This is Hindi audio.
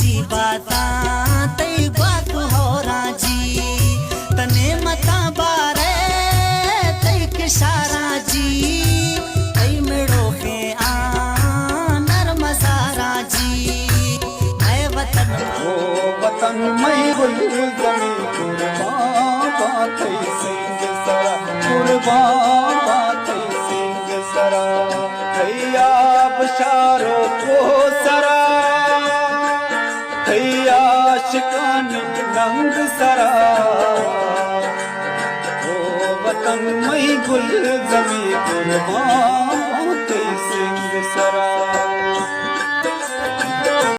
जी बाता तई बात हो राजी तने मता बारे तई किशारा जी तई मेड़ो के आ नरम सारा जी मैं वतन ओ वतन मई गुल जमी कुर्बान बातई सिंह सरा कुर्बान बातई सिंह सरा थैया बशारो को सरा थैया शिकानी रंग सरा ओ वतन मई गुल जमी कुर्बान